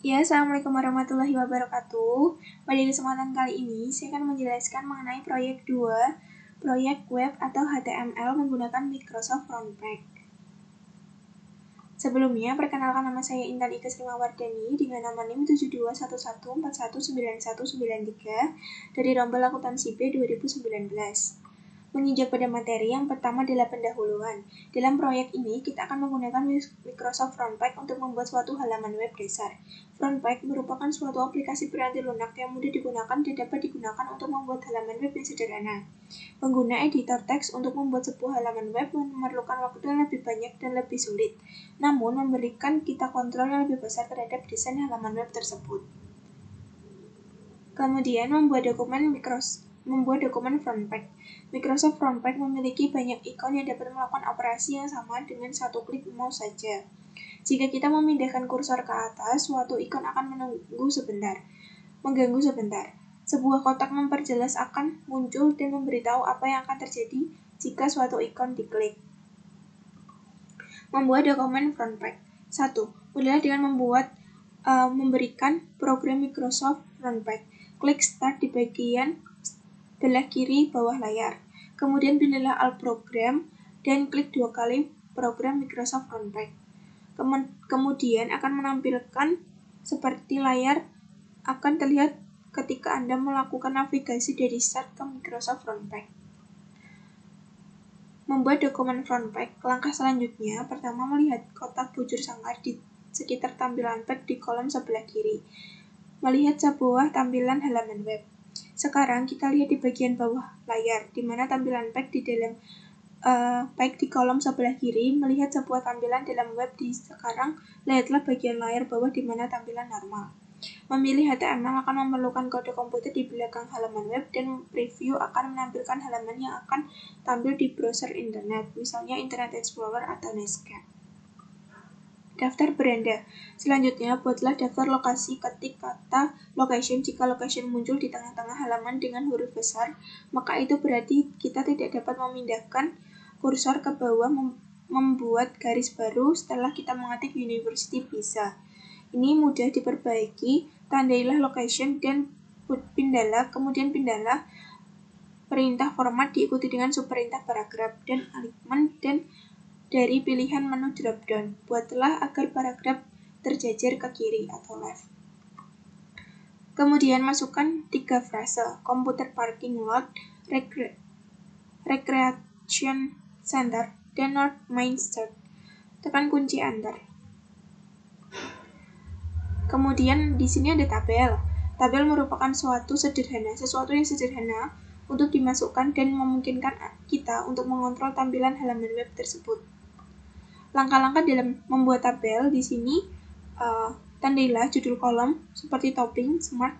Ya, Assalamualaikum warahmatullahi wabarakatuh. Pada kesempatan kali ini, saya akan menjelaskan mengenai proyek 2, proyek web atau HTML menggunakan Microsoft Frontpage. Sebelumnya, perkenalkan nama saya Intan Ika Srimawardani dengan nama NIM 7211419193 dari Rombel Akuntansi B 2019. Menginjak pada materi yang pertama adalah pendahuluan. Dalam proyek ini, kita akan menggunakan Microsoft Frontpage untuk membuat suatu halaman web dasar. Frontpage merupakan suatu aplikasi beranti lunak yang mudah digunakan dan dapat digunakan untuk membuat halaman web yang sederhana. Pengguna editor teks untuk membuat sebuah halaman web memerlukan waktu yang lebih banyak dan lebih sulit, namun memberikan kita kontrol yang lebih besar terhadap desain halaman web tersebut. Kemudian, membuat dokumen Frontpage. Microsoft Frontpage memiliki banyak ikon yang dapat melakukan operasi yang sama dengan satu klik mouse saja. Jika kita memindahkan kursor ke atas, suatu ikon akan mengganggu sebentar. Sebuah kotak memperjelas akan muncul dan memberitahu apa yang akan terjadi jika suatu ikon diklik. Membuat dokumen Frontpage. 1. Mulailah dengan memberikan program Microsoft Frontpage. Klik Start di bagian sebelah kiri bawah layar. Kemudian pilihlah All Program dan klik 2 kali program Microsoft Frontpage. Kemudian akan menampilkan seperti layar akan terlihat ketika Anda melakukan navigasi dari Start ke Microsoft Frontpage. Membuat dokumen Frontpage. Langkah selanjutnya, pertama melihat kotak bujur sangkar di sekitar tampilan page di kolom sebelah kiri. Melihat sebuah tampilan halaman web. Sekarang kita lihat di bagian bawah layar, di mana tampilan page di dalam page di kolom sebelah kiri. Melihat sebuah tampilan dalam web sekarang, lihatlah bagian layar bawah di mana tampilan normal. Memilih HTML akan memerlukan kode komputer di belakang halaman web, dan preview akan menampilkan halaman yang akan tampil di browser internet, misalnya Internet Explorer atau Netscape. Daftar beranda. Selanjutnya, buatlah daftar lokasi. Ketik kata location. Jika location muncul di tengah-tengah halaman dengan huruf besar, maka itu berarti kita tidak dapat memindahkan kursor ke bawah. Membuat garis baru setelah kita mengetik University bisa. Ini mudah diperbaiki. Tandailah location dan kemudian pindahlah perintah format diikuti dengan subperintah paragraf dan alignment dan dari pilihan menu drop-down. Buatlah agar paragraf terjajar ke kiri atau left. Kemudian masukkan 3 frase: computer parking lot, recreation center, dan North Main Street. Tekan kunci Enter. Kemudian di sini ada tabel. Tabel merupakan sesuatu yang sederhana untuk dimasukkan dan memungkinkan kita untuk mengontrol tampilan halaman web tersebut. Langkah-langkah dalam membuat tabel di sini, tandailah judul kolom seperti topping, smart,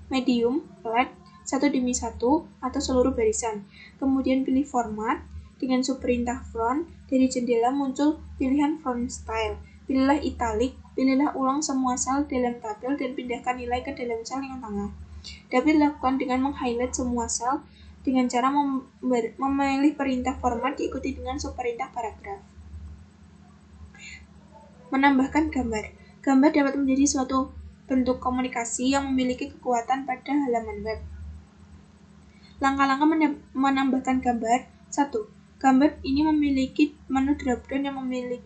medium, flat, 1:1, atau seluruh barisan. Kemudian pilih format dengan subperintah font. Dari jendela muncul pilihan font style. Pilihlah italic, pilihlah ulang semua sel dalam tabel dan pindahkan nilai ke dalam sel yang tengah. Dapat dilakukan dengan meng-highlight semua sel dengan cara memilih perintah format diikuti dengan subperintah paragraf. Menambahkan gambar. Gambar dapat menjadi suatu bentuk komunikasi yang memiliki kekuatan pada halaman web. Langkah-langkah menambahkan gambar. 1. Gambar ini memiliki menu drop-down yang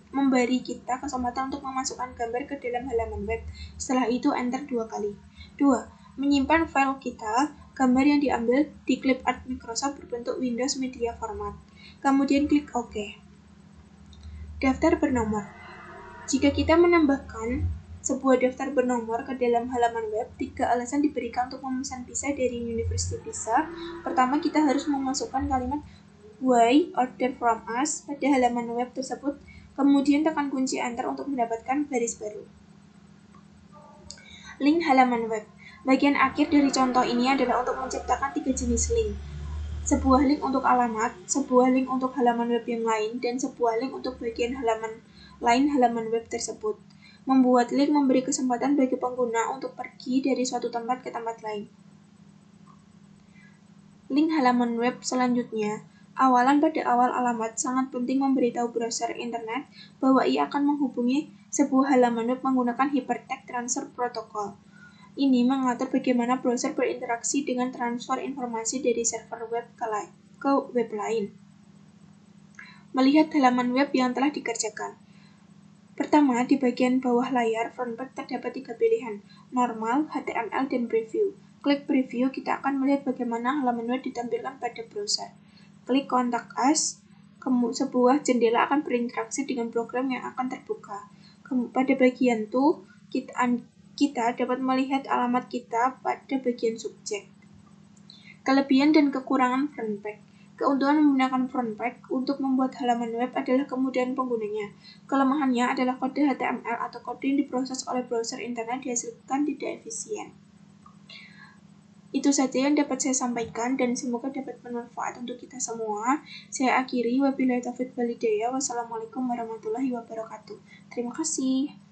memberi kita kesempatan untuk memasukkan gambar ke dalam halaman web. Setelah itu, enter 2 kali. 2. Menyimpan file kita. Gambar yang diambil di clipart Microsoft berbentuk Windows Media Format. Kemudian klik OK. Daftar bernomor. Jika kita menambahkan sebuah daftar bernomor ke dalam halaman web, 3 alasan diberikan untuk memesan pizza dari University Pizza. Pertama, kita harus memasukkan kalimat "Why order from us" pada halaman web tersebut. Kemudian tekan kunci Enter untuk mendapatkan baris baru. Link halaman web. Bagian akhir dari contoh ini adalah untuk menciptakan 3 jenis link. Sebuah link untuk alamat, sebuah link untuk halaman web yang lain, dan sebuah link untuk bagian halaman web tersebut. Membuat link memberi kesempatan bagi pengguna untuk pergi dari suatu tempat ke tempat lain. Link halaman web selanjutnya. Awalan pada awal alamat sangat penting memberitahu browser internet bahwa ia akan menghubungi Sebuah halaman web menggunakan Hypertext Transfer Protocol. Ini mengatur bagaimana browser berinteraksi dengan transfer informasi dari server web ke web lain. Melihat halaman web yang telah dikerjakan. Pertama, di bagian bawah layar frontpage terdapat 3 pilihan, normal, HTML, dan preview. Klik preview, kita akan melihat bagaimana halaman web ditampilkan pada browser. Klik Contact Us, sebuah jendela akan berinteraksi dengan program yang akan terbuka. Pada bagian To, kita dapat melihat alamat kita pada bagian subjek. Kelebihan dan kekurangan frontpage. Keuntungan menggunakan frontpage untuk membuat halaman web adalah kemudahan penggunanya. Kelemahannya adalah kode HTML atau kode yang diproses oleh browser internet dihasilkan tidak efisien. Itu saja yang dapat saya sampaikan dan semoga dapat bermanfaat untuk kita semua. Saya akhiri, wabillahi taufiq wal hidayah. Wassalamualaikum warahmatullahi wabarakatuh. Terima kasih.